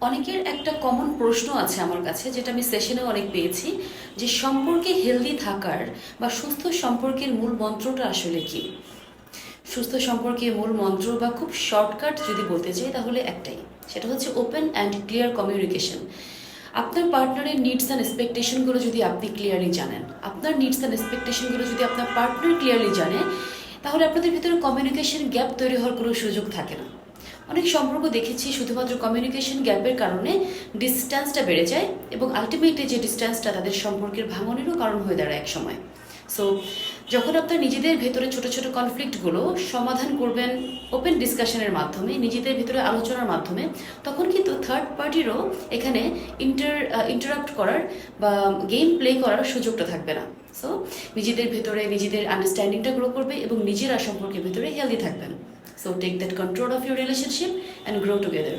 অনেকের একটা কমন প্রশ্ন আছে আমার কাছে, যেটা আমি সেশনে অনেক পেয়েছি, যে সম্পর্কে হেলদি থাকার বা সুস্থ সম্পর্কের মূল মন্ত্রটা আসলে কি। সুস্থ সম্পর্কের মূল মন্ত্র বা খুব শর্টকাট যদি বলতে চাই তাহলে একটাই, সেটা হচ্ছে ওপেন অ্যান্ড ক্লিয়ার কমিউনিকেশন। আপনার পার্টনারের নিডস অ্যান্ড এক্সপেকটেশনগুলো যদি আপনি ক্লিয়ারলি জানেন, আপনার নিডস অ্যান্ড এক্সপেকটেশনগুলো যদি আপনার পার্টনার ক্লিয়ারলি জানে, তাহলে আপনাদের ভিতরে কমিউনিকেশন গ্যাপ তৈরি হওয়ার কোনো সুযোগ থাকে না। অনেক সম্পর্ক দেখেছি শুধুমাত্র কমিউনিকেশন গ্যাপের কারণে ডিস্ট্যান্সটা বেড়ে যায়, এবং আলটিমেটলি যে ডিস্ট্যান্সটা তাদের সম্পর্কের ভাঙনেরও কারণ হয়ে দাঁড়ায় এক সময়। সো যখন আপনার নিজেদের ভেতরে ছোট ছোট কনফ্লিক্টগুলো সমাধান করবেন ওপেন ডিসকাশনের মাধ্যমে, নিজেদের ভেতরে আলোচনার মাধ্যমে, তখন কিন্তু থার্ড পার্টিরও এখানে ইন্টারাপ্ট করার বা গেম প্লে করার সুযোগটা থাকবে না। সো নিজেদের ভেতরে নিজেদের আন্ডারস্ট্যান্ডিংটা গ্রো করবে এবং নিজেরা সম্পর্কের ভেতরে হেলদি থাকবেন। So take that control of your relationship and grow together.